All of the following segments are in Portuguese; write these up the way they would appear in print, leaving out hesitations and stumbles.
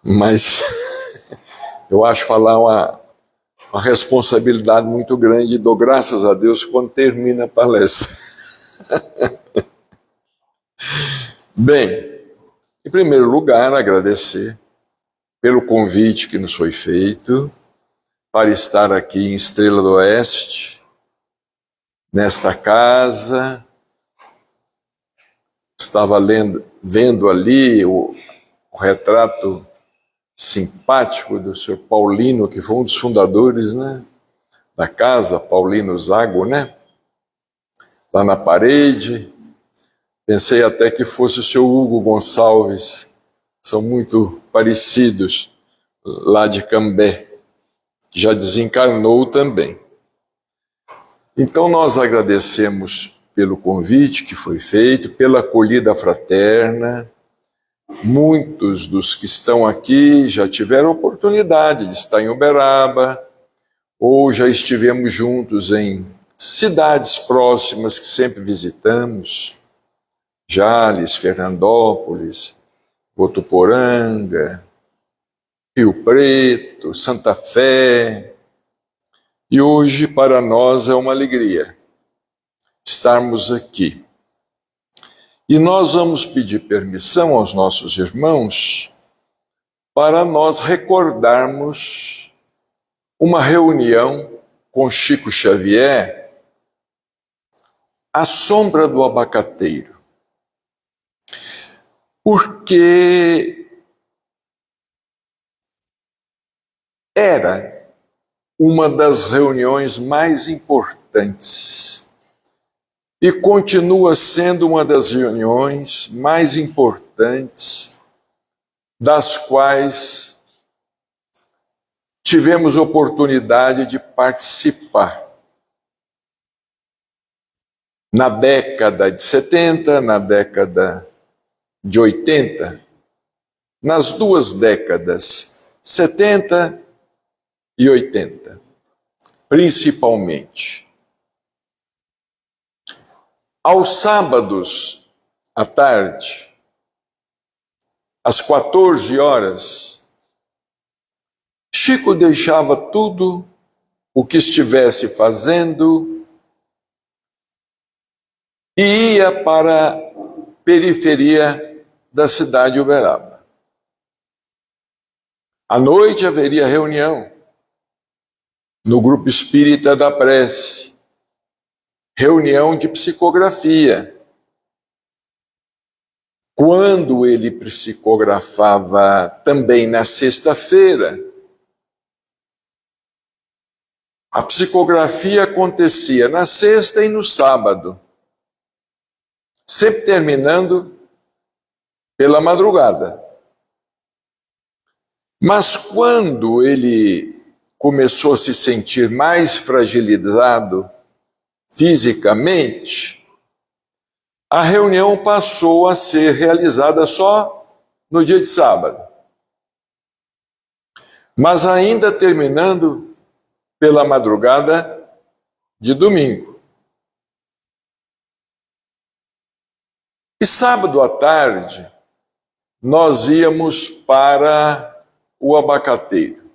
mas eu acho falar uma responsabilidade muito grande e dou graças a Deus quando termina a palestra. Bem, em primeiro lugar, agradecer pelo convite que nos foi feito para estar aqui em Estrela do Oeste, nesta casa. Estava vendo ali o retrato simpático do senhor Paulino, que foi um dos fundadores, né, da casa, Paulino Zago, né, lá na parede. Pensei até que fosse o seu Hugo Gonçalves, são muito parecidos, lá de Cambé, que já desencarnou também. Então nós agradecemos pelo convite que foi feito, pela acolhida fraterna. Muitos dos que estão aqui já tiveram oportunidade de estar em Uberaba, ou já estivemos juntos em cidades próximas que sempre visitamos, Jales, Fernandópolis, Votuporanga, Rio Preto, Santa Fé. E hoje para nós é uma alegria estarmos aqui. E nós vamos pedir permissão aos nossos irmãos para nós recordarmos uma reunião com Chico Xavier, à sombra do abacateiro. Porque era uma das reuniões mais importantes e continua sendo uma das reuniões mais importantes das quais tivemos oportunidade de participar. Na década de 70, na década de 80, nas duas décadas, 70 e 80, principalmente. Aos sábados, à tarde, às 14 horas, Chico deixava tudo o que estivesse fazendo e ia para a periferia da cidade de Uberaba. À noite haveria reunião no grupo espírita da prece, reunião de psicografia. Quando ele psicografava também na sexta-feira, a psicografia acontecia na sexta e no sábado, sempre terminando pela madrugada. Mas quando ele começou a se sentir mais fragilizado fisicamente, a reunião passou a ser realizada só no dia de sábado, mas ainda terminando pela madrugada de domingo. E sábado à tarde, nós íamos para o abacateiro.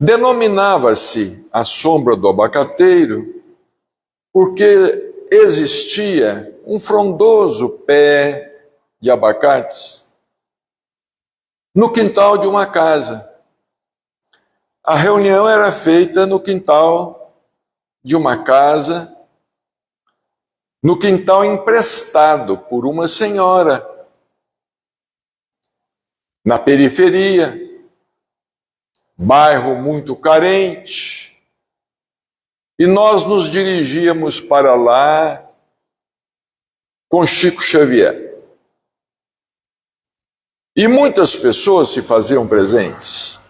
Denominava-se a sombra do abacateiro porque existia um frondoso pé de abacates no quintal de uma casa. A reunião era feita no quintal de uma casa, no quintal emprestado por uma senhora, na periferia, bairro muito carente, e nós nos dirigíamos para lá com Chico Xavier. E muitas pessoas se faziam presentes,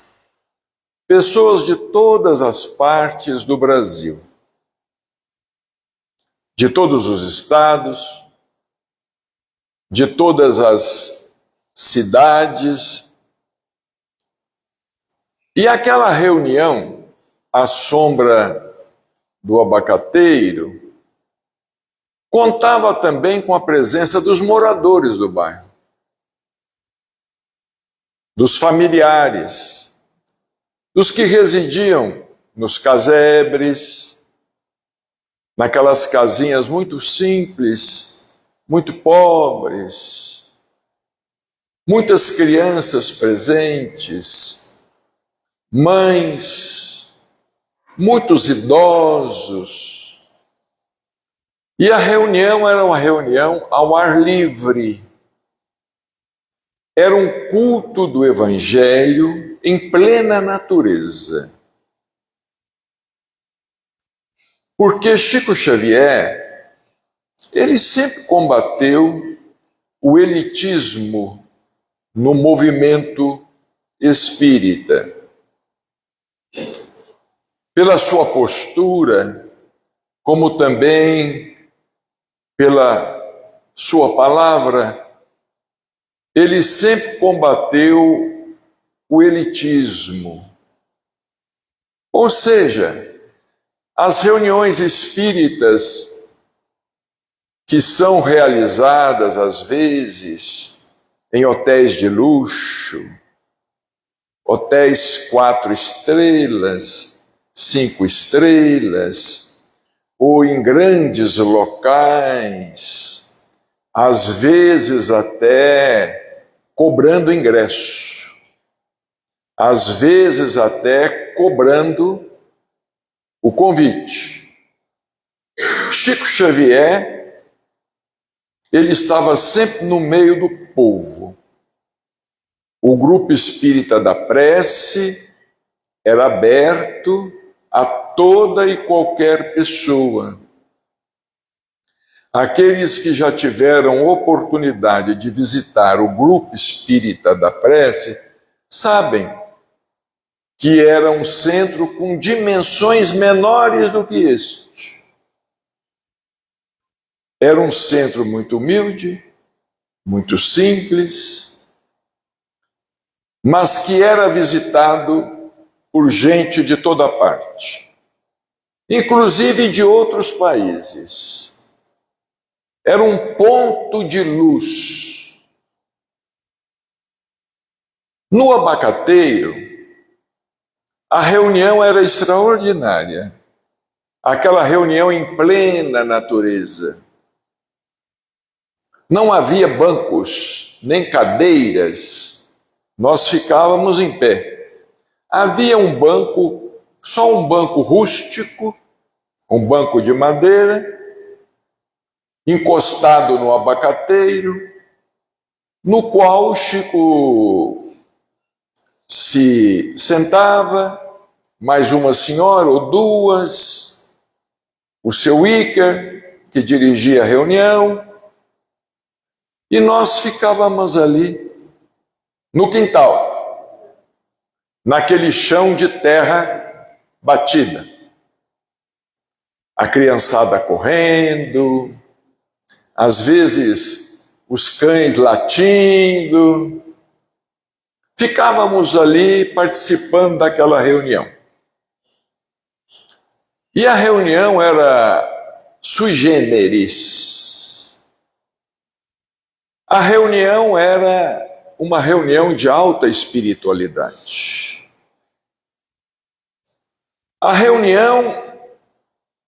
pessoas de todas as partes do Brasil, de todos os estados, de todas as cidades. E aquela reunião, à sombra do abacateiro, contava também com a presença dos moradores do bairro. dos familiares, dos que residiam nos casebres, naquelas casinhas muito simples, muito pobres, muitas crianças presentes, mães, muitos idosos. E a reunião era uma reunião ao ar livre. Era um culto do Evangelho em plena natureza. Porque Chico Xavier, ele sempre combateu o elitismo no movimento espírita. Pela sua postura, como também pela sua palavra, ele sempre combateu o elitismo. Ou seja, as reuniões espíritas que são realizadas, às vezes, em hotéis de luxo, hotéis 4 estrelas, 5 estrelas, ou em grandes locais, às vezes até cobrando ingresso, às vezes até cobrando o convite. Chico Xavier, ele estava sempre no meio do povo. O grupo espírita da prece era aberto a toda e qualquer pessoa. Aqueles que já tiveram oportunidade de visitar o grupo espírita da prece sabem que era um centro com dimensões menores do que este. Era um centro muito humilde, muito simples, mas que era visitado por gente de toda parte, inclusive de outros países. Era um ponto de luz. No Abacateiro, a reunião era extraordinária. Aquela reunião em plena natureza. Não havia bancos, nem cadeiras. Nós ficávamos em pé. Havia um banco, só um banco rústico, um banco de madeira, encostado no abacateiro, no qual o Chico se sentava, mais uma senhora ou duas, o seu Ícar, que dirigia a reunião, e nós ficávamos ali no quintal, naquele chão de terra batida. A criançada correndo, às vezes os cães latindo. Ficávamos ali participando daquela reunião. E a reunião era sui generis. A reunião era uma reunião de alta espiritualidade. A reunião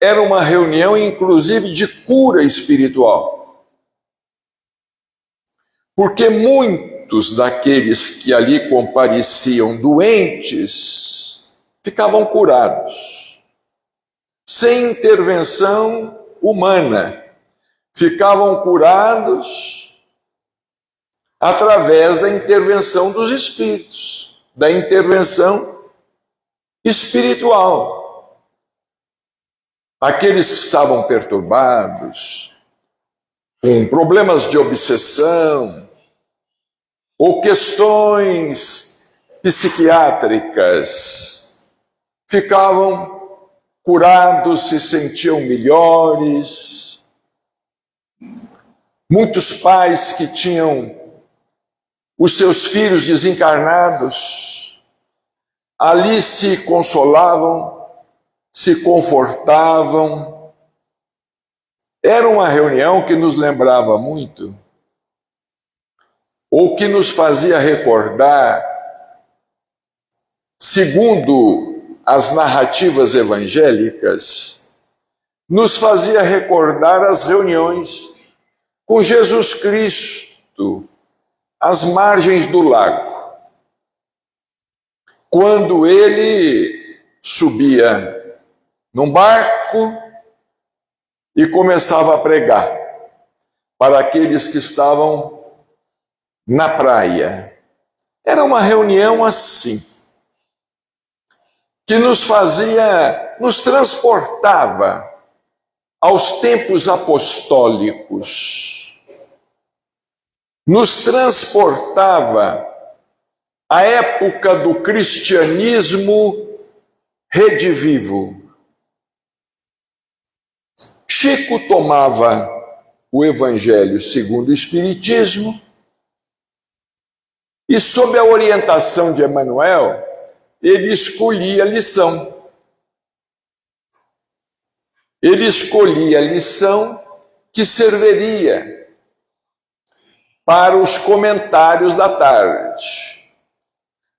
era uma reunião, inclusive, de cura espiritual. Porque muitos daqueles que ali compareciam doentes ficavam curados, sem intervenção humana. Ficavam curados através da intervenção dos espíritos, da intervenção espiritual. Aqueles que estavam perturbados, com problemas de obsessão, ou questões psiquiátricas, ficavam curados, se sentiam melhores. Muitos pais que tinham os seus filhos desencarnados, ali se consolavam, se confortavam. Era uma reunião que nos lembrava muito, ou que nos fazia recordar segundo as narrativas evangélicas, nos fazia recordar as reuniões com Jesus Cristo às margens do lago, quando ele subia num barco e começava a pregar para aqueles que estavam na praia. Era uma reunião assim, que nos transportava aos tempos apostólicos, nos transportava à época do cristianismo redivivo. Chico tomava o Evangelho segundo o Espiritismo e, sob a orientação de Emmanuel, ele escolhia a lição. Ele escolhia a lição que serviria para os comentários da tarde.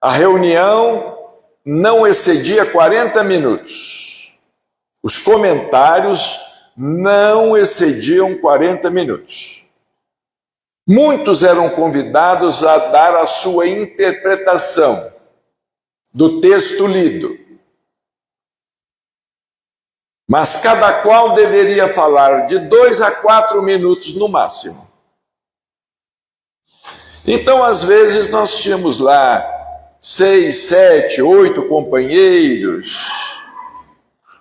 A reunião não excedia 40 minutos. Os comentários não excediam 40 minutos. Muitos eram convidados a dar a sua interpretação do texto lido, mas cada qual deveria falar de 2 a 4 minutos no máximo. Então, às vezes, nós tínhamos lá 6, 7, 8 companheiros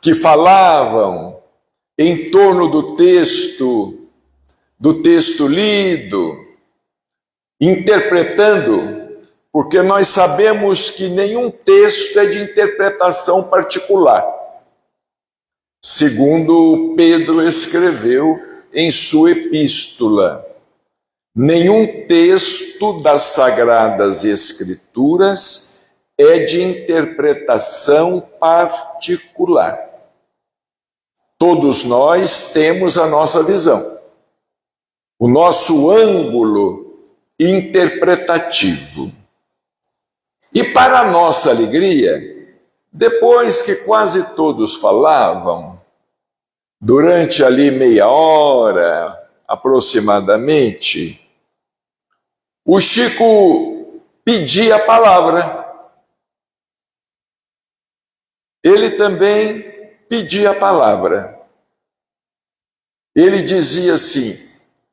que falavam em torno do texto lido, interpretando, porque nós sabemos que nenhum texto é de interpretação particular, segundo Pedro escreveu em sua epístola. Nenhum texto das Sagradas Escrituras é de interpretação particular. Todos nós temos a nossa visão, o nosso ângulo interpretativo. E para a nossa alegria, depois que quase todos falavam, durante ali meia hora aproximadamente, o Chico pedia a palavra. Ele também pedia a palavra. Ele dizia assim: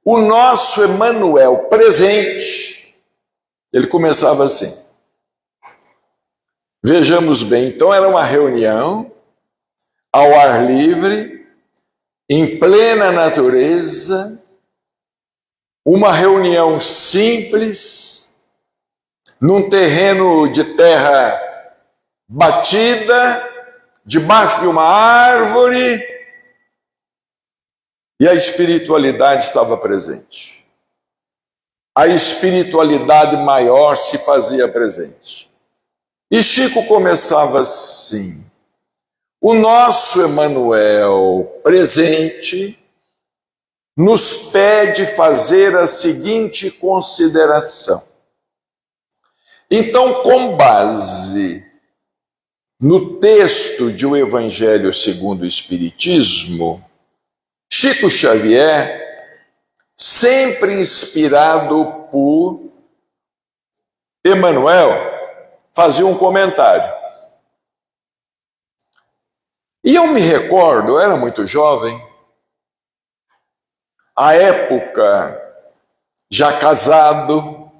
o nosso Emmanuel presente. Ele começava assim. Vejamos bem, então era uma reunião ao ar livre, em plena natureza, uma reunião simples, num terreno de terra batida, debaixo de uma árvore, e a espiritualidade estava presente. A espiritualidade maior se fazia presente. E Chico começava assim: o nosso Emmanuel presente nos pede fazer a seguinte consideração. Então, com base no texto de O Evangelho segundo o Espiritismo, Chico Xavier, sempre inspirado por Emmanuel, fazia um comentário. E eu me recordo, eu era muito jovem, à época já casado,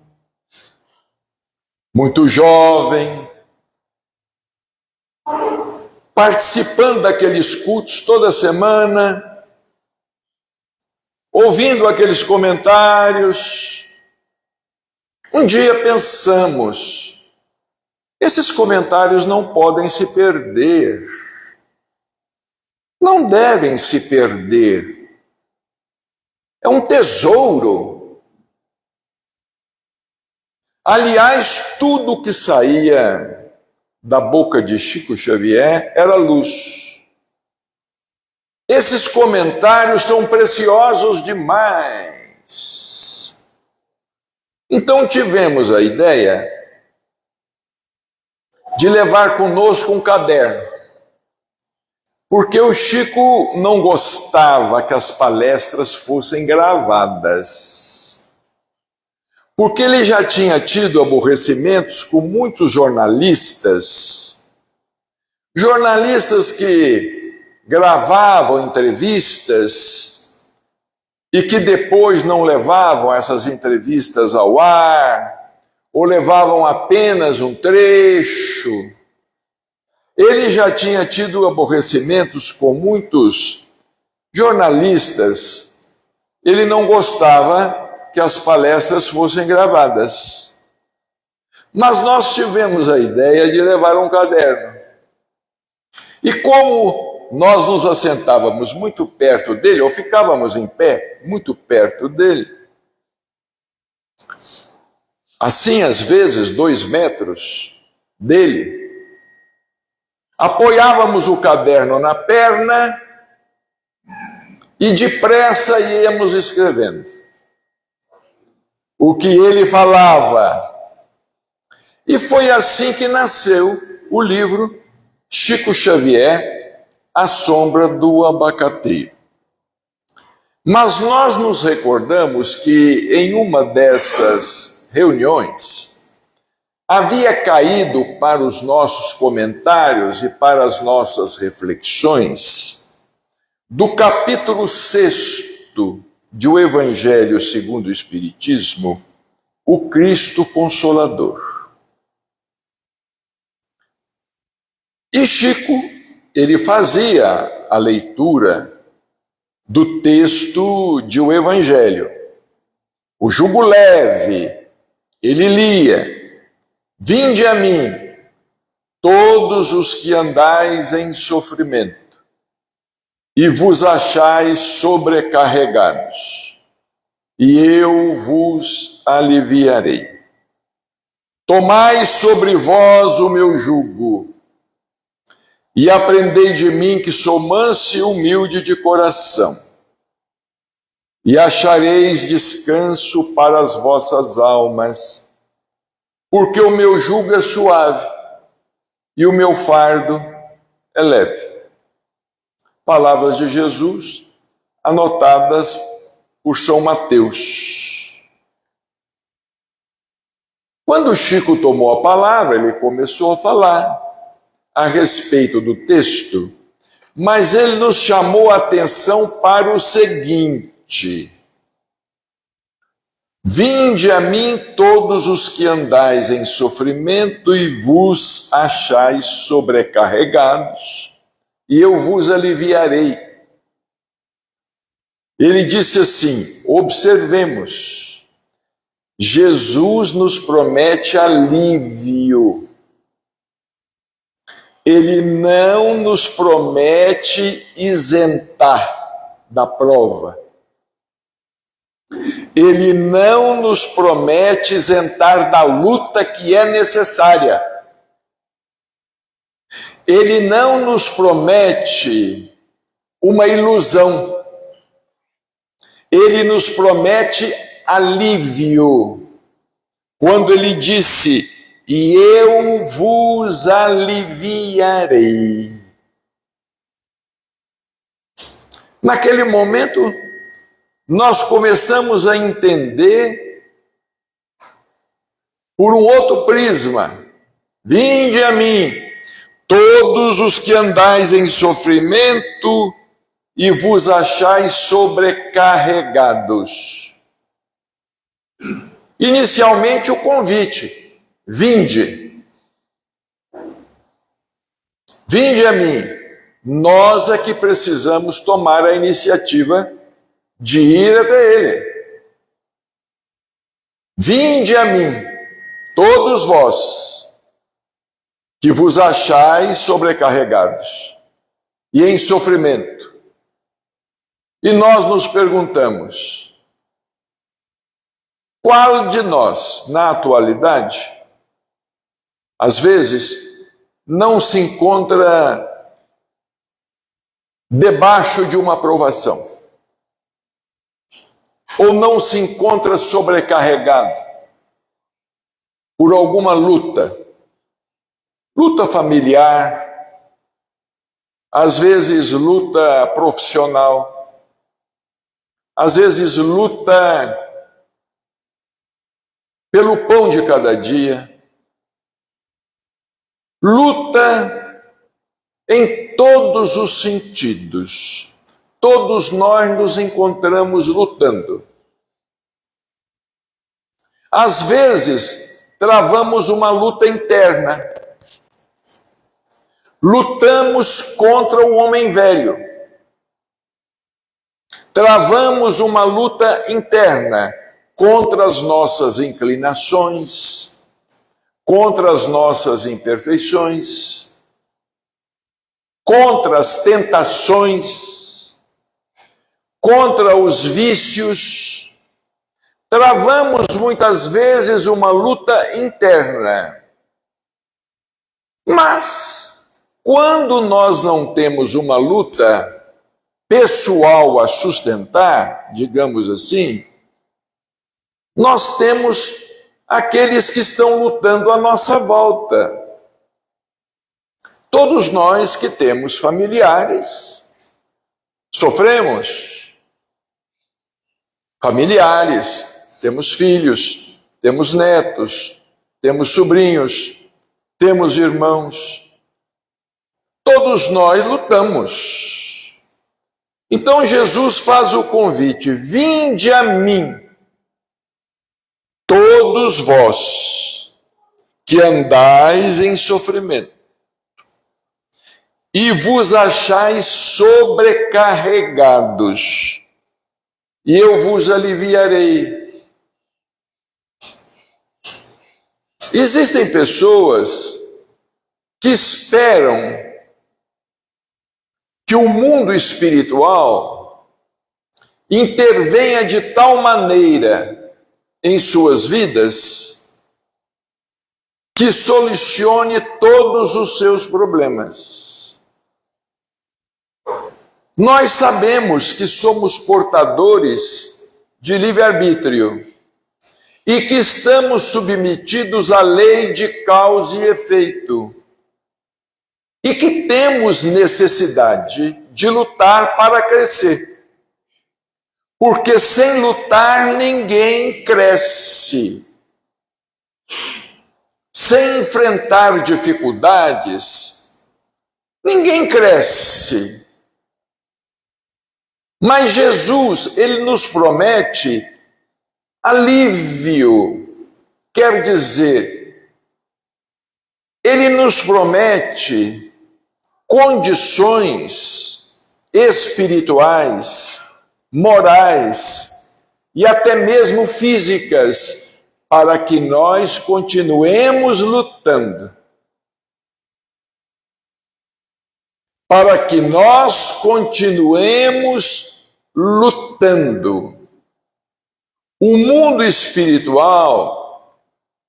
muito jovem, participando daqueles cultos toda semana, ouvindo aqueles comentários. Um dia pensamos, esses comentários não podem se perder, não devem se perder. É um tesouro. Aliás, tudo que saía da boca de Chico Xavier era luz. Esses comentários são preciosos demais. Então tivemos a ideia de levar conosco um caderno, porque o Chico não gostava que as palestras fossem gravadas, porque ele já tinha tido aborrecimentos com muitos jornalistas que gravavam entrevistas e que depois não levavam essas entrevistas ao ar, ou levavam apenas um trecho. Ele já tinha tido aborrecimentos com muitos jornalistas. Ele não gostava que as palestras fossem gravadas. Mas nós tivemos a ideia de levar um caderno. E como nós nos assentávamos muito perto dele, ou ficávamos em pé muito perto dele, assim, às vezes, 2 metros dele, apoiávamos o caderno na perna e depressa íamos escrevendo o que ele falava. E foi assim que nasceu o livro Chico Xavier, A Sombra do Abacateiro. Mas nós nos recordamos que em uma dessas reuniões havia caído para os nossos comentários e para as nossas reflexões do capítulo 6 de O Evangelho segundo o Espiritismo, o Cristo Consolador. E Chico, ele fazia a leitura do texto de O Evangelho. O jugo leve, ele lia: vinde a mim, todos os que andais em sofrimento, e vos achais sobrecarregados, e eu vos aliviarei. Tomai sobre vós o meu jugo, e aprendei de mim, que sou manso e humilde de coração, e achareis descanso para as vossas almas, porque o meu jugo é suave e o meu fardo é leve. Palavras de Jesus, anotadas por São Mateus. Quando Chico tomou a palavra, ele começou a falar a respeito do texto, mas ele nos chamou a atenção para o seguinte: vinde a mim todos os que andais em sofrimento e vos achais sobrecarregados, e eu vos aliviarei. Ele disse assim, observemos, Jesus nos promete alívio. Ele não nos promete isentar da prova. Ele não nos promete isentar da luta que é necessária. Ele não nos promete uma ilusão. Ele nos promete alívio. Quando ele disse: e eu vos aliviarei. Naquele momento, nós começamos a entender por um outro prisma. Vinde a mim, todos os que andais em sofrimento e vos achais sobrecarregados. Inicialmente o convite. Vinde. Vinde a mim. Nós é que precisamos tomar a iniciativa de ir até ele. Vinde a mim, todos vós, que vos achais sobrecarregados e em sofrimento. E nós nos perguntamos, qual de nós, na atualidade, às vezes, não se encontra debaixo de uma provação, ou não se encontra sobrecarregado por alguma luta luta familiar, às vezes luta profissional, às vezes luta pelo pão de cada dia, luta em todos os sentidos. Todos nós nos encontramos lutando. Às vezes, travamos uma luta interna. Lutamos contra o homem velho. Travamos uma luta interna contra as nossas inclinações, contra as nossas imperfeições, contra as tentações, contra os vícios. Travamos muitas vezes uma luta interna. Mas, quando nós não temos uma luta pessoal a sustentar, digamos assim, nós temos aqueles que estão lutando à nossa volta. Todos nós que temos familiares, sofremos. Familiares, temos filhos, temos netos, temos sobrinhos, temos irmãos. Todos nós lutamos. Então Jesus faz o convite: vinde a mim, todos vós que andais em sofrimento, e vos achais sobrecarregados, e eu vos aliviarei. Existem pessoas que esperam que o mundo espiritual intervenha de tal maneira em suas vidas que solucione todos os seus problemas. Nós sabemos que somos portadores de livre-arbítrio e que estamos submetidos à lei de causa e efeito e que temos necessidade de lutar para crescer. Porque sem lutar ninguém cresce. Sem enfrentar dificuldades, ninguém cresce. Mas Jesus, ele nos promete alívio. Quer dizer, ele nos promete condições espirituais, morais e até mesmo físicas para que nós continuemos lutando. Para que nós continuemos lutando. O mundo espiritual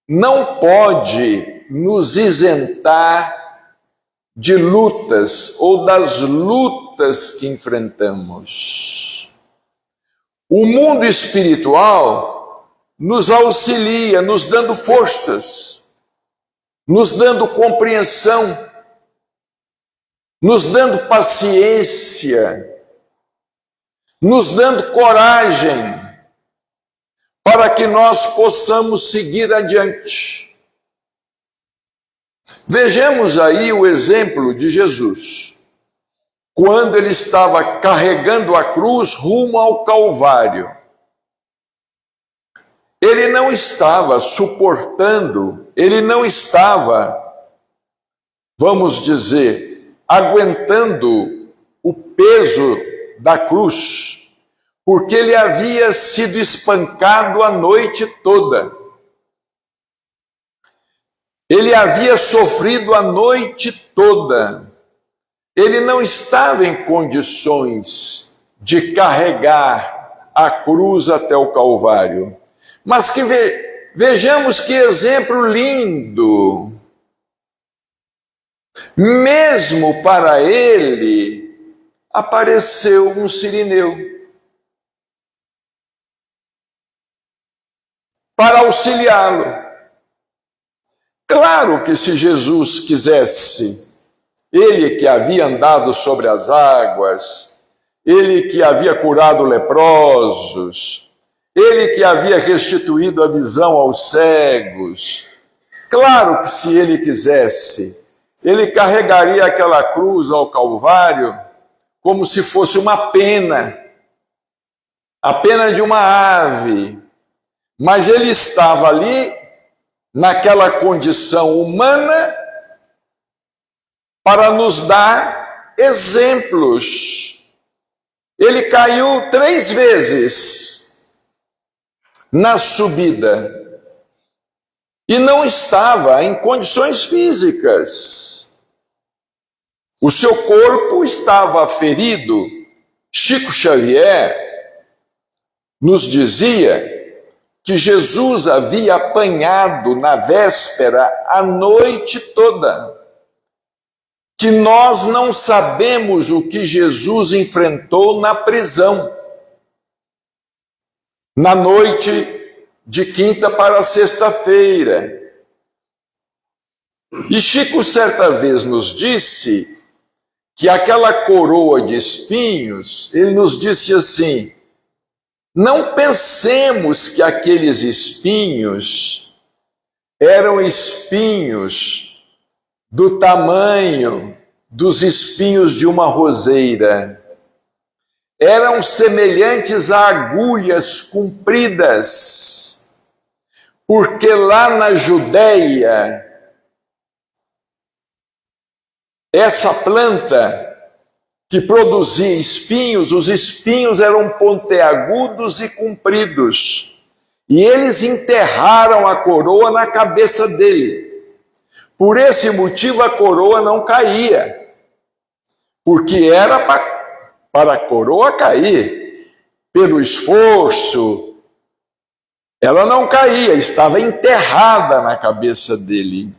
não pode nos isentar de lutas ou das lutas que enfrentamos. O mundo espiritual nos auxilia, nos dando forças, nos dando compreensão, nos dando paciência, nos dando coragem para que nós possamos seguir adiante. Vejamos aí o exemplo de Jesus, quando ele estava carregando a cruz rumo ao Calvário. Ele não estava suportando, ele não estava, vamos dizer, aguentando o peso da cruz, porque ele havia sido espancado a noite toda. Ele havia sofrido a noite toda. Ele não estava em condições de carregar a cruz até o Calvário. Mas que vejamos que exemplo lindo. Mesmo para ele, apareceu um sirineu para auxiliá-lo. Claro que se Jesus quisesse, ele que havia andado sobre as águas, ele que havia curado leprosos, ele que havia restituído a visão aos cegos, claro que se ele quisesse, ele carregaria aquela cruz ao Calvário como se fosse uma pena, a pena de uma ave, mas ele estava ali naquela condição humana para nos dar exemplos. Ele caiu 3 vezes na subida e não estava em condições físicas. O seu corpo estava ferido. Chico Xavier nos dizia que Jesus havia apanhado na véspera a noite toda, que nós não sabemos o que Jesus enfrentou na prisão, na noite de quinta para sexta-feira. E Chico certa vez nos disse que aquela coroa de espinhos, ele nos disse assim: não pensemos que aqueles espinhos eram espinhos do tamanho dos espinhos de uma roseira. Eram semelhantes a agulhas compridas, porque lá na Judéia, essa planta que produzia espinhos, os espinhos eram pontiagudos e compridos, e eles enterraram a coroa na cabeça dele. Por esse motivo a coroa não caía, porque era para a coroa cair, pelo esforço, ela não caía, estava enterrada na cabeça dele.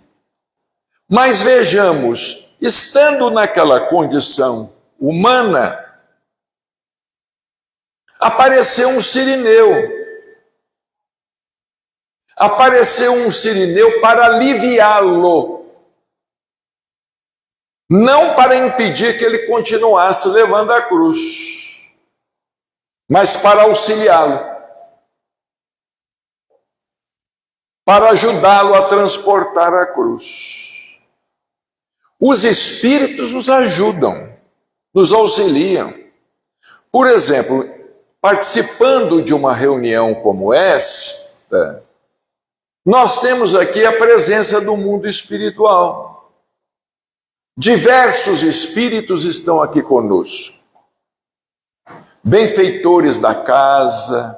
Mas vejamos, estando naquela condição humana, apareceu um sirineu. Apareceu um sirineu para aliviá-lo, não para impedir que ele continuasse levando a cruz, mas para auxiliá-lo, para ajudá-lo a transportar a cruz. Os espíritos nos ajudam, nos auxiliam. Por exemplo, participando de uma reunião como esta, nós temos aqui a presença do mundo espiritual. Diversos espíritos estão aqui conosco. Benfeitores da casa,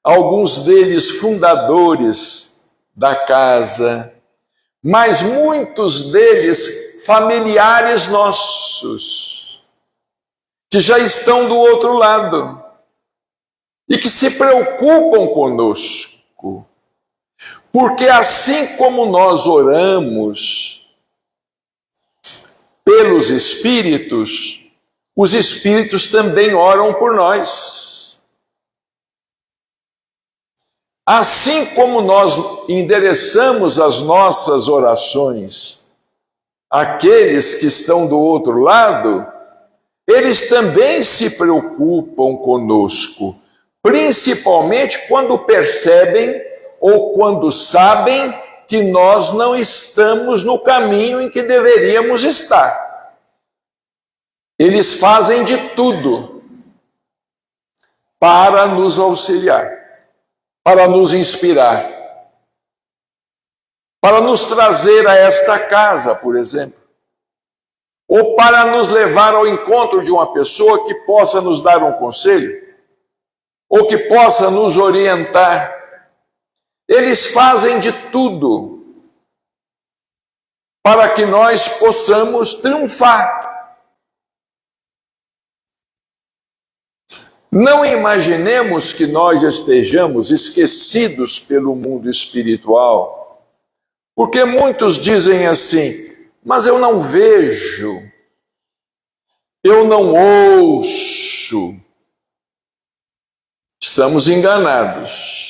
alguns deles fundadores da casa, mas muitos deles familiares nossos, que já estão do outro lado e que se preocupam conosco. Porque assim como nós oramos pelos espíritos, os espíritos também oram por nós. Assim como nós endereçamos as nossas orações àqueles que estão do outro lado, eles também se preocupam conosco, principalmente quando percebem ou quando sabem que nós não estamos no caminho em que deveríamos estar. Eles fazem de tudo para nos auxiliar, para nos inspirar, para nos trazer a esta casa, por exemplo, ou para nos levar ao encontro de uma pessoa que possa nos dar um conselho, ou que possa nos orientar. Eles fazem de tudo para que nós possamos triunfar. Não imaginemos que nós estejamos esquecidos pelo mundo espiritual, porque muitos dizem assim: mas eu não vejo, eu não ouço. Estamos enganados.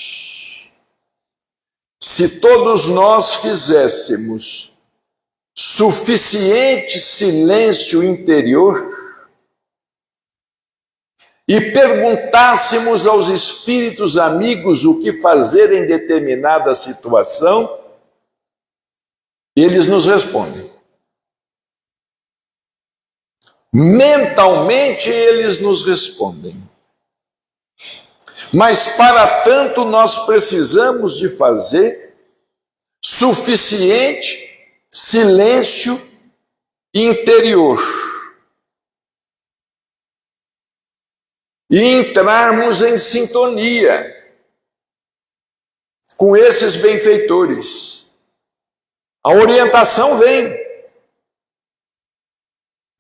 se todos nós fizéssemos suficiente silêncio interior e perguntássemos aos espíritos amigos o que fazer em determinada situação, eles nos respondem. Mentalmente eles nos respondem. Mas para tanto nós precisamos de fazer suficiente silêncio interior e entrarmos em sintonia com esses benfeitores. A orientação vem,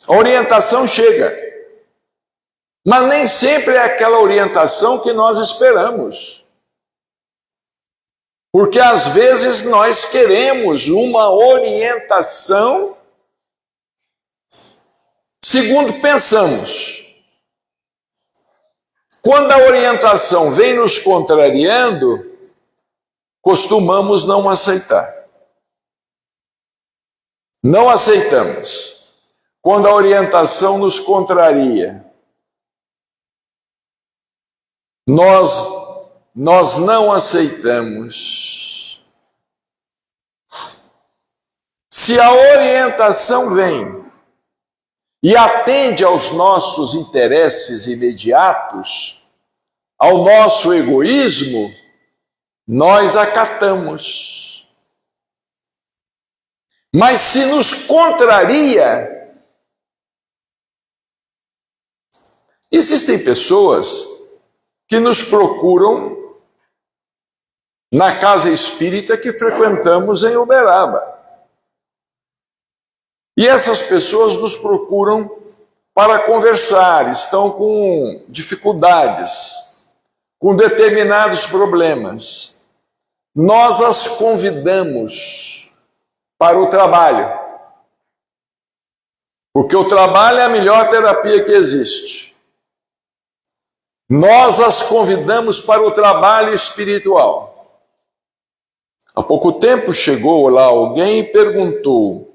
a orientação chega. Mas nem sempre é aquela orientação que nós esperamos. Porque às vezes nós queremos uma orientação segundo pensamos. Quando a orientação vem nos contrariando, costumamos não aceitar. Não aceitamos. Quando a orientação nos contraria, nós não aceitamos. Se a orientação vem e atende aos nossos interesses imediatos, ao nosso egoísmo, nós acatamos. Mas se nos contraria, existem pessoas que nos procuram na casa espírita que frequentamos em Uberaba. E essas pessoas nos procuram para conversar, estão com dificuldades, com determinados problemas. Nós as convidamos para o trabalho, porque o trabalho é a melhor terapia que existe. Nós as convidamos para o trabalho espiritual. Há pouco tempo chegou lá alguém e perguntou: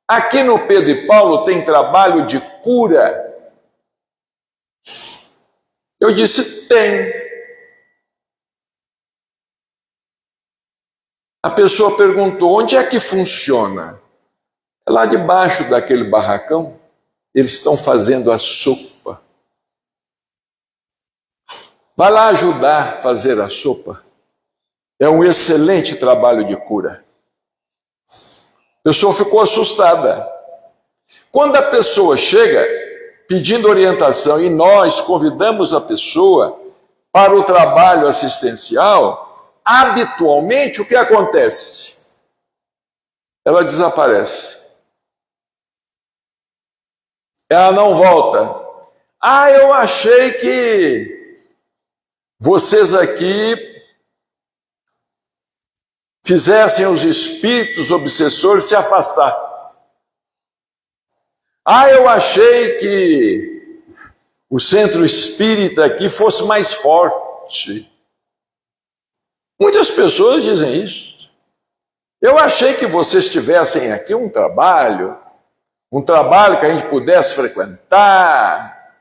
aqui no Pedro e Paulo tem trabalho de cura? Eu disse: tem. A pessoa perguntou: onde é que funciona? É lá debaixo daquele barracão. Eles estão fazendo a sopa. Vai lá ajudar a fazer a sopa. É um excelente trabalho de cura. A pessoa ficou assustada. Quando a pessoa chega pedindo orientação e nós convidamos a pessoa para o trabalho assistencial, habitualmente o que acontece? Ela desaparece. Ela não volta. Ah, eu achei que vocês aqui fizessem os espíritos obsessores se afastar. Ah, eu achei que o centro espírita aqui fosse mais forte. Muitas pessoas dizem isso. Eu achei que vocês tivessem aqui um trabalho que a gente pudesse frequentar,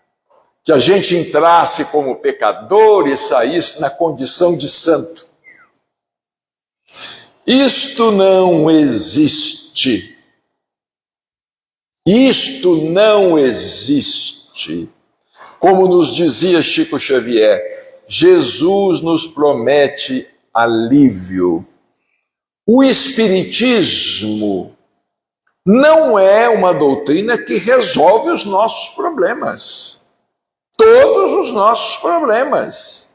que a gente entrasse como pecador e saísse na condição de santo. Isto não existe. Isto não existe. Como nos dizia Chico Xavier, Jesus nos promete alívio. O Espiritismo não é uma doutrina que resolve os nossos problemas. Todos os nossos problemas.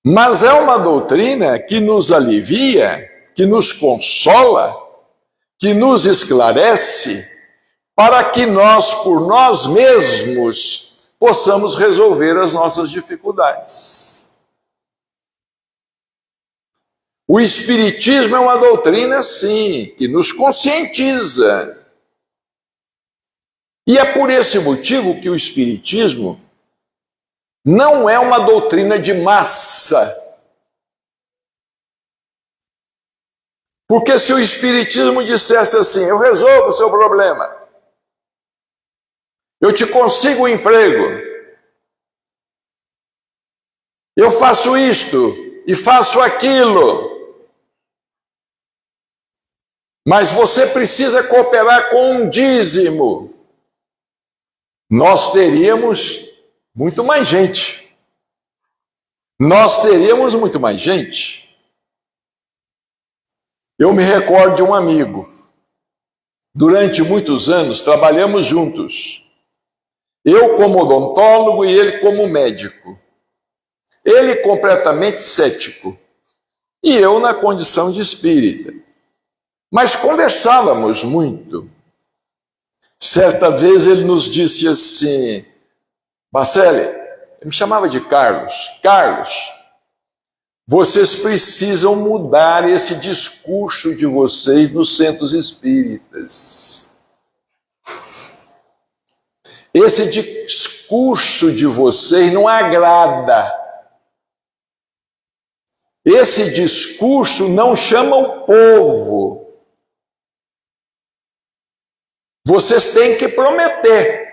Mas é uma doutrina que nos alivia, que nos consola, que nos esclarece, para que nós, por nós mesmos, possamos resolver as nossas dificuldades. O Espiritismo é uma doutrina, sim, que nos conscientiza. E é por esse motivo que o Espiritismo não é uma doutrina de massa. Porque se o Espiritismo dissesse assim, eu resolvo o seu problema, eu te consigo um emprego, eu faço isto e faço aquilo, mas você precisa cooperar com um dízimo, nós teríamos muito mais gente. Nós teríamos muito mais gente. Eu me recordo de um amigo. Durante muitos anos trabalhamos juntos. Eu como odontólogo e ele como médico. Ele completamente cético. E eu na condição de espírita. Mas conversávamos muito. Certa vez ele nos disse assim, Bacelli, ele me chamava de Carlos, Carlos, vocês precisam mudar esse discurso de vocês nos centros espíritas. Esse discurso de vocês não agrada. Esse discurso não chama o povo. Vocês têm que prometer.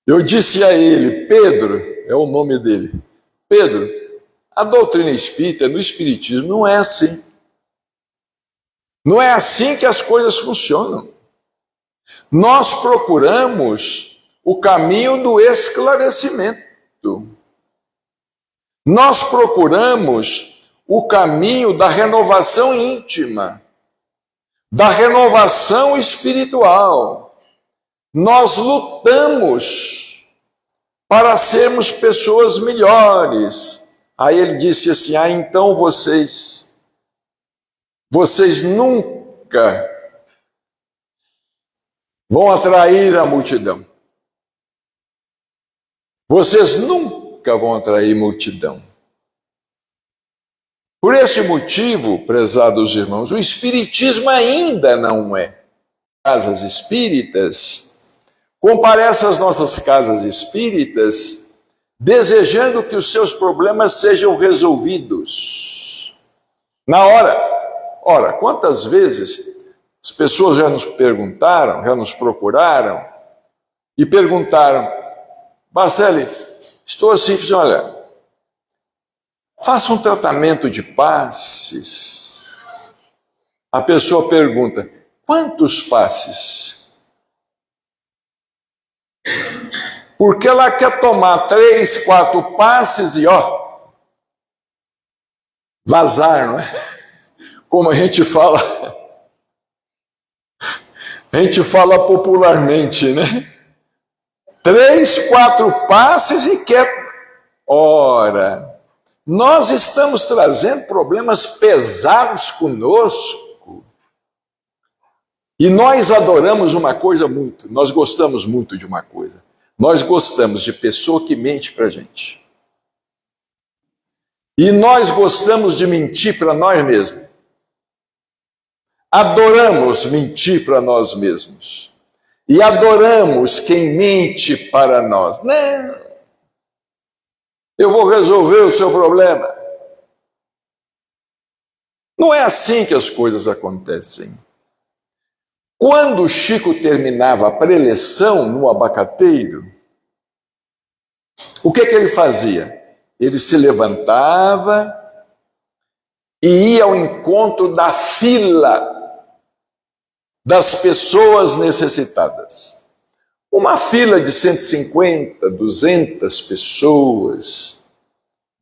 Eu disse a ele, Pedro, é o nome dele, Pedro, a doutrina espírita, no espiritismo, não é assim. Não é assim que as coisas funcionam. Nós procuramos o caminho do esclarecimento. Nós procuramos o caminho da renovação íntima, da renovação espiritual. Nós lutamos para sermos pessoas melhores. Aí ele disse assim, então vocês nunca vão atrair a multidão. Vocês nunca vão atrair multidão. Por esse motivo, prezados irmãos, o Espiritismo ainda não é. Casas espíritas, comparece às nossas casas espíritas, desejando que os seus problemas sejam resolvidos na hora. Ora, quantas vezes as pessoas já nos perguntaram, já nos procuraram e perguntaram, Bacelli, estou assim, olha, faça um tratamento de passes. A pessoa pergunta, quantos passes? Porque ela quer tomar 3, 4 passes e vazar, não é? Como a gente fala popularmente, né? 3, 4 passes e quer... Ora, nós estamos trazendo problemas pesados conosco. E nós adoramos uma coisa muito, nós gostamos muito de uma coisa. Nós gostamos de pessoa que mente para a gente. E nós gostamos de mentir para nós mesmos. Adoramos mentir para nós mesmos. E adoramos quem mente para nós. Não, eu vou resolver o seu problema. Não é assim que as coisas acontecem. Quando o Chico terminava a preleção no abacateiro, o que ele fazia? Ele se levantava e ia ao encontro da fila das pessoas necessitadas. Uma fila de 150, 200 pessoas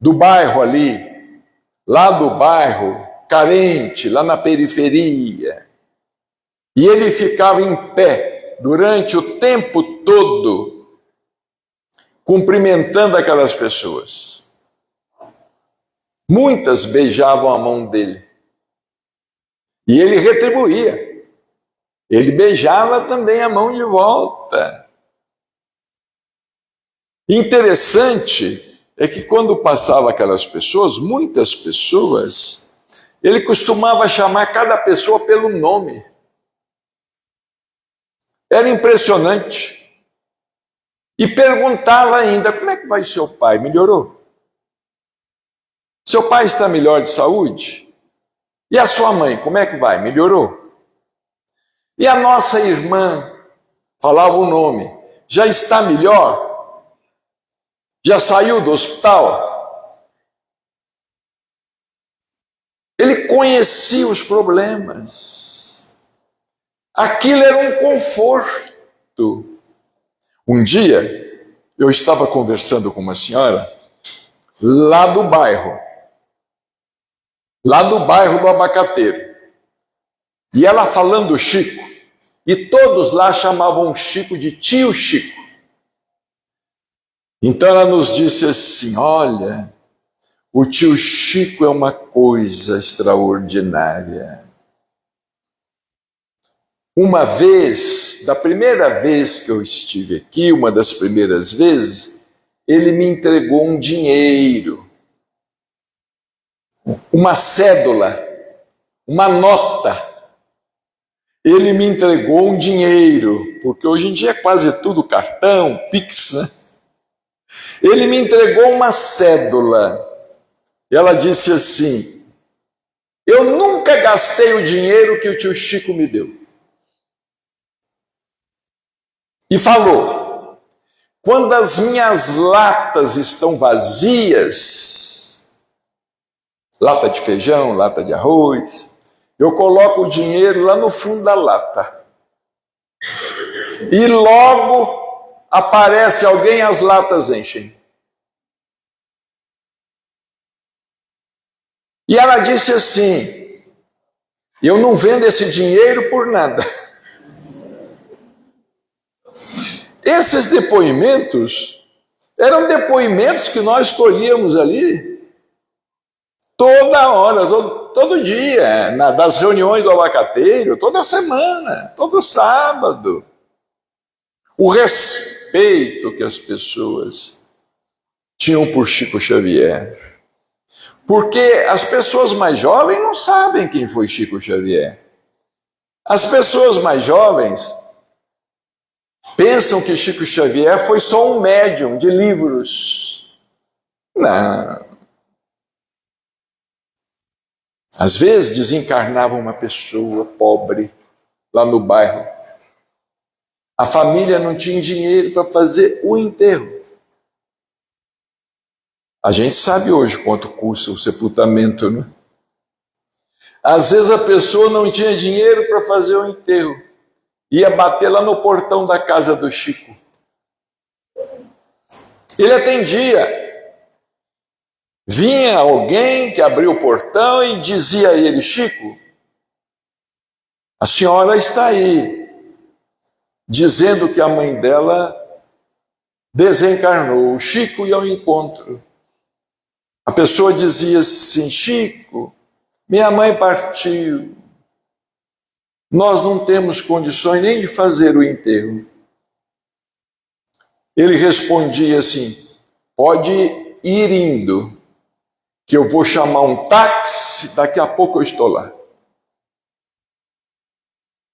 do bairro ali, lá do bairro carente, lá na periferia. E ele ficava em pé durante o tempo todo, cumprimentando aquelas pessoas. Muitas beijavam a mão dele. E ele retribuía. Ele beijava também a mão de volta. Interessante é que quando passava aquelas pessoas, muitas pessoas, ele costumava chamar cada pessoa pelo nome. Era impressionante. E perguntava ainda, como é que vai seu pai? Melhorou? Seu pai está melhor de saúde? E a sua mãe, como é que vai? Melhorou? E a nossa irmã, falava o nome, já está melhor? Já saiu do hospital? Ele conhecia os problemas. Aquilo era um conforto. Um dia, eu estava conversando com uma senhora lá do bairro do Abacateiro. E ela falando do Chico, e todos lá chamavam Chico de tio Chico. Então ela nos disse assim: olha, o tio Chico é uma coisa extraordinária. Uma vez, da primeira vez que eu estive aqui, uma das primeiras vezes, ele me entregou um dinheiro, uma cédula, uma nota. Ele me entregou um dinheiro, porque hoje em dia é quase tudo cartão, Pix, né? Ele me entregou uma cédula. E ela disse assim: eu nunca gastei o dinheiro que o tio Chico me deu. E falou: quando as minhas latas estão vazias, lata de feijão, lata de arroz, eu coloco o dinheiro lá no fundo da lata. E logo aparece alguém, as latas enchem. E ela disse assim: eu não vendo esse dinheiro por nada. Esses depoimentos eram depoimentos que nós colhíamos ali toda hora, todo dia, das reuniões do Abacateiro, toda semana, todo sábado. O respeito que as pessoas tinham por Chico Xavier. Porque as pessoas mais jovens não sabem quem foi Chico Xavier. As pessoas mais jovens pensam que Chico Xavier foi só um médium de livros. Não. Às vezes desencarnava uma pessoa pobre lá no bairro. A família não tinha dinheiro para fazer o enterro. A gente sabe hoje quanto custa o sepultamento, né? Às vezes a pessoa não tinha dinheiro para fazer o enterro. Ia bater lá no portão da casa do Chico. Ele atendia. Vinha alguém que abria o portão e dizia a ele: Chico, a senhora está aí, dizendo que a mãe dela desencarnou. O Chico ia ao encontro. A pessoa dizia assim: Chico, minha mãe partiu. Nós não temos condições nem de fazer o enterro. Ele respondia assim: pode ir indo, que eu vou chamar um táxi, daqui a pouco eu estou lá.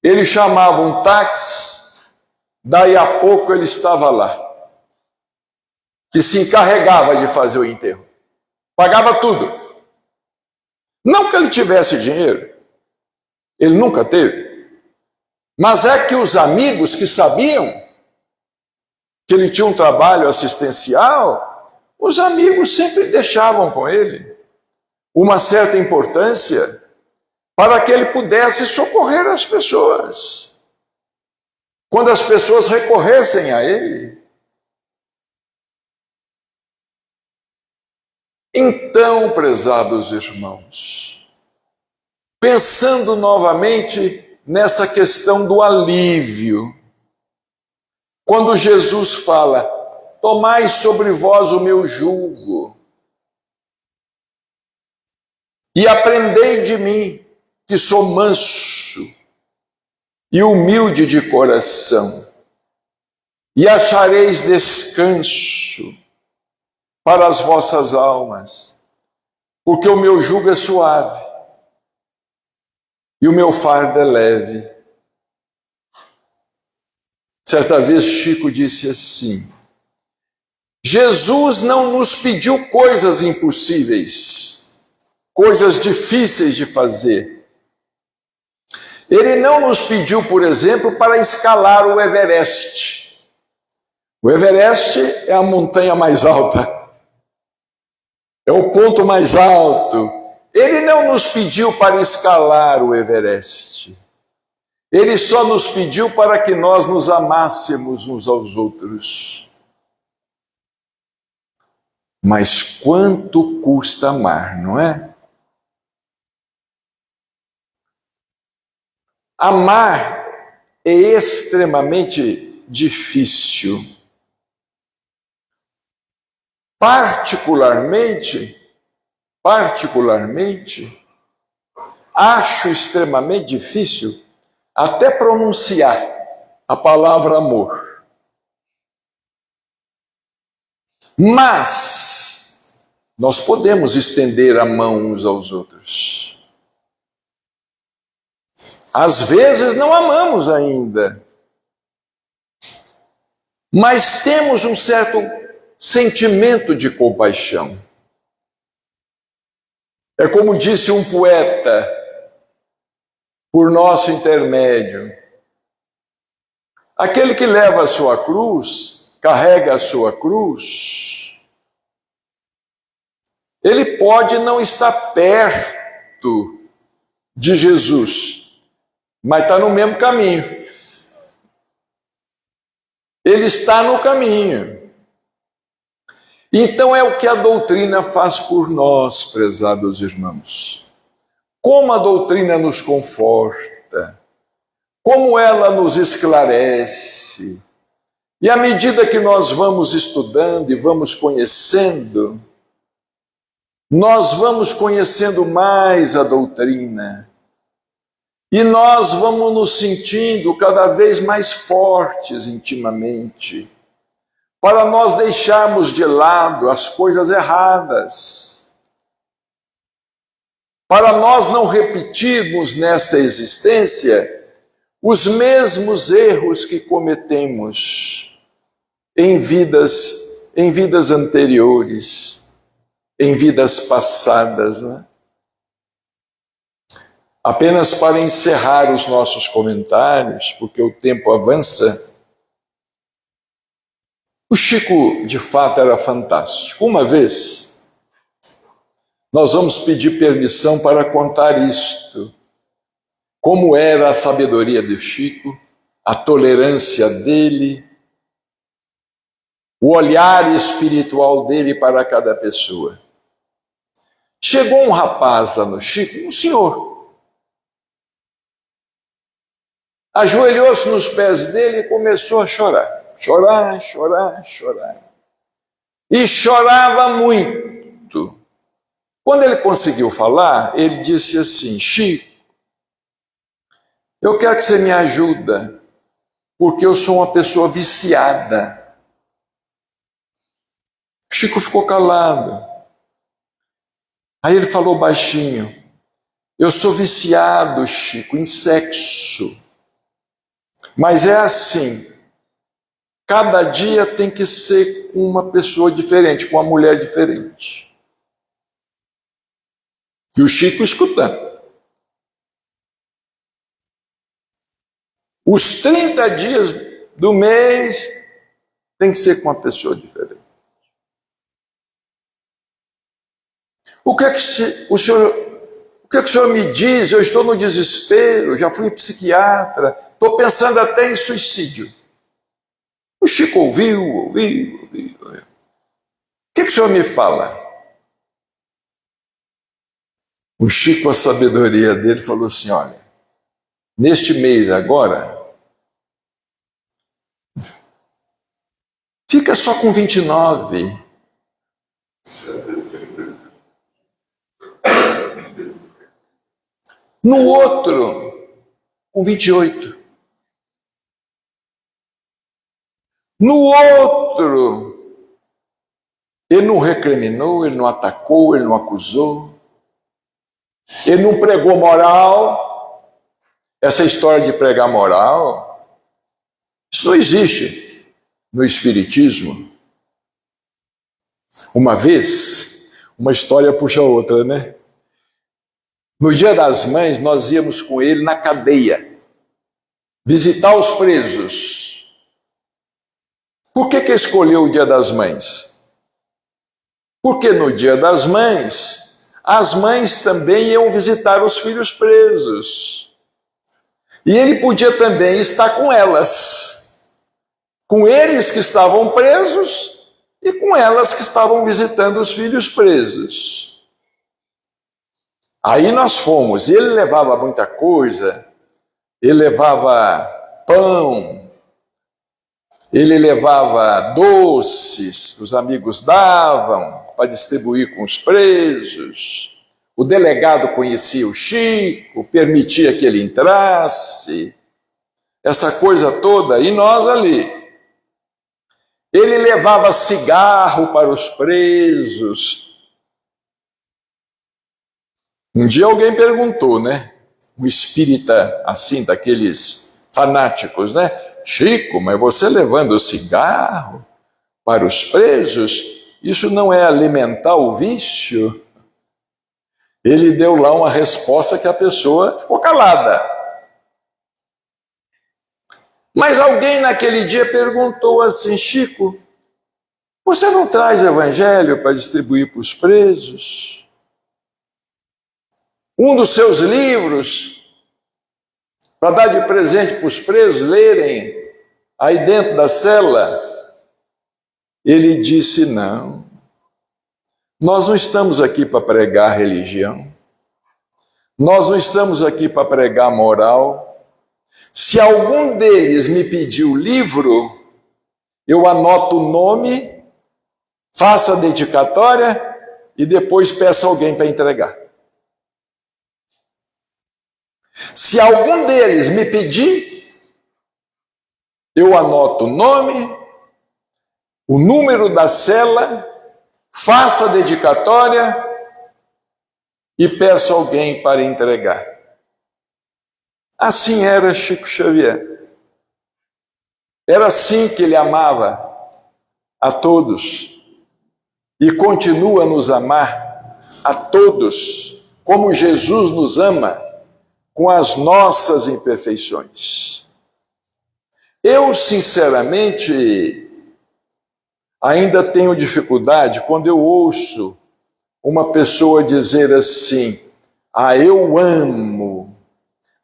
Ele chamava um táxi, daí a pouco ele estava lá. E se encarregava de fazer o enterro. Pagava tudo. Não que ele tivesse dinheiro, ele nunca teve. Mas é que os amigos que sabiam que ele tinha um trabalho assistencial, os amigos sempre deixavam com ele uma certa importância para que ele pudesse socorrer as pessoas. Quando as pessoas recorressem a ele. Então, prezados irmãos, pensando novamente nessa questão do alívio, quando Jesus fala: tomai sobre vós o meu jugo e aprendei de mim, que sou manso e humilde de coração, e achareis descanso para as vossas almas, porque o meu jugo é suave e o meu fardo é leve. Certa vez Chico disse assim: Jesus não nos pediu coisas impossíveis, coisas difíceis de fazer. Ele não nos pediu, por exemplo, para escalar o Everest. O Everest é a montanha mais alta, é o ponto mais alto. Ele não nos pediu para escalar o Everest. Ele só nos pediu para que nós nos amássemos uns aos outros. Mas quanto custa amar, não é? Amar é extremamente difícil. Particularmente, acho extremamente difícil até pronunciar a palavra amor. Mas nós podemos estender a mão uns aos outros. Às vezes não amamos ainda, mas temos um certo sentimento de compaixão. É como disse um poeta, por nosso intermédio: aquele que leva a sua cruz, carrega a sua cruz, ele pode não estar perto de Jesus, mas está no mesmo caminho. Ele está no caminho. Então é o que a doutrina faz por nós, prezados irmãos. Como a doutrina nos conforta, como ela nos esclarece. E à medida que nós vamos estudando e vamos conhecendo, nós vamos conhecendo mais a doutrina. E nós vamos nos sentindo cada vez mais fortes intimamente, para nós deixarmos de lado as coisas erradas, para nós não repetirmos nesta existência os mesmos erros que cometemos em vidas anteriores, em vidas passadas, né? Apenas para encerrar os nossos comentários, porque o tempo avança, o Chico, de fato, era fantástico. Uma vez, nós vamos pedir permissão para contar isto. Como era a sabedoria do Chico, a tolerância dele, o olhar espiritual dele para cada pessoa. Chegou um rapaz lá no Chico, um senhor, ajoelhou-se nos pés dele e começou a chorar. Chorar. E chorava muito. Quando ele conseguiu falar, ele disse assim: Chico, eu quero que você me ajude, porque eu sou uma pessoa viciada. Chico ficou calado. Aí ele falou baixinho: eu sou viciado, Chico, em sexo. Mas é assim, cada dia tem que ser com uma pessoa diferente, com uma mulher diferente. E o Chico escutando. Os 30 dias do mês tem que ser com uma pessoa diferente. O que é que o senhor me diz? Eu estou no desespero, já fui psiquiatra, estou pensando até em suicídio. O Chico ouviu. O que o senhor me fala? O Chico, a sabedoria dele, falou assim: olha, neste mês agora, fica só com 29. No outro, com 28. No outro, ele não recriminou, ele não atacou, ele não acusou, ele não pregou moral. Essa história de pregar moral, isso não existe no Espiritismo. Uma vez, uma história puxa a outra, né? No Dia das Mães, nós íamos com ele na cadeia, visitar os presos. Por que escolheu o Dia das Mães? Porque no Dia das Mães, as mães também iam visitar os filhos presos. E ele podia também estar com elas, com eles que estavam presos e com elas que estavam visitando os filhos presos. Aí nós fomos, e ele levava muita coisa, ele levava pão, ele levava doces que os amigos davam para distribuir com os presos. O delegado conhecia o Chico, permitia que ele entrasse, essa coisa toda, e nós ali. Ele levava cigarro para os presos. Um dia alguém perguntou, né? Um espírita assim, daqueles fanáticos, né? Chico, mas você levando cigarro para os presos, isso não é alimentar o vício? Ele deu lá uma resposta que a pessoa ficou calada. Mas alguém naquele dia perguntou assim, Chico, você não traz evangelho para distribuir para os presos? Um dos seus livros, para dar de presente para os presos lerem aí dentro da cela? Ele disse, não, nós não estamos aqui para pregar religião, nós não estamos aqui para pregar moral. Se algum deles me pedir o livro, eu anoto o nome, faço a dedicatória e depois peço alguém para entregar. Se algum deles me pedir, eu anoto o nome, o número da cela, faço a dedicatória e peço alguém para entregar. Assim era Chico Xavier. Era assim que ele amava a todos e continua a nos amar a todos, como Jesus nos ama, com as nossas imperfeições. Eu, sinceramente, ainda tenho dificuldade quando eu ouço uma pessoa dizer assim, eu amo,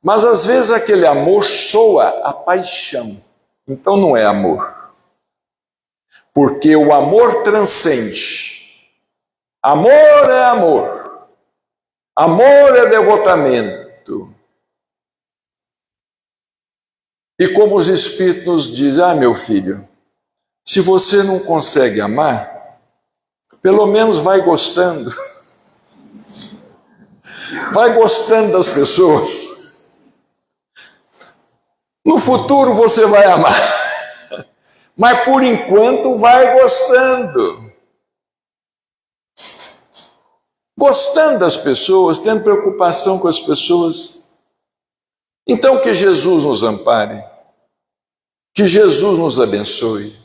mas às vezes aquele amor soa a paixão, então não é amor, porque o amor transcende. Amor é amor, amor é devotamento. E como os Espíritos nos dizem, meu filho, se você não consegue amar, pelo menos vai gostando. Vai gostando das pessoas. No futuro você vai amar. Mas por enquanto vai gostando. Gostando das pessoas, tendo preocupação com as pessoas. Então que Jesus nos ampare. Que Jesus nos abençoe.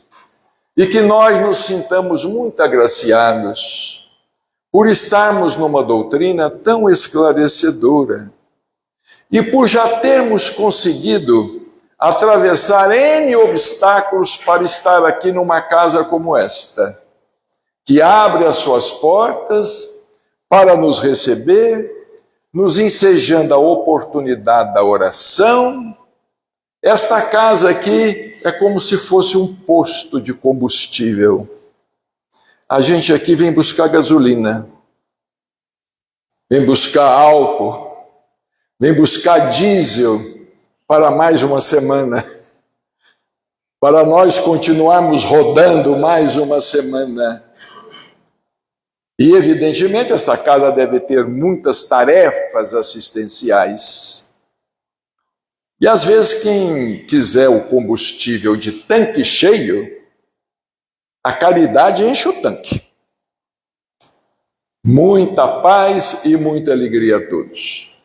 E que nós nos sintamos muito agraciados por estarmos numa doutrina tão esclarecedora e por já termos conseguido atravessar N obstáculos para estar aqui numa casa como esta, que abre as suas portas para nos receber, nos ensejando a oportunidade da oração. Esta casa aqui é como se fosse um posto de combustível. A gente aqui vem buscar gasolina, vem buscar álcool, vem buscar diesel para mais uma semana, para nós continuarmos rodando mais uma semana. E evidentemente esta casa deve ter muitas tarefas assistenciais. E às vezes quem quiser o combustível de tanque cheio, a caridade enche o tanque. Muita paz e muita alegria a todos.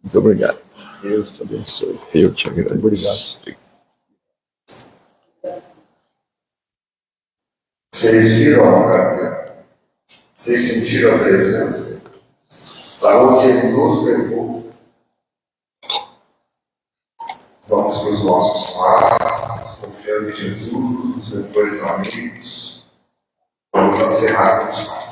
Muito obrigado. Deus te abençoe. Eu te agradeço. Obrigado. Vocês viram a cadeira? Vocês sentiram a presença? Para onde ele nos levou? Vamos para os nossos passos, confiando em Jesus, nos mentores amigos. Vamos encerrar com os passos.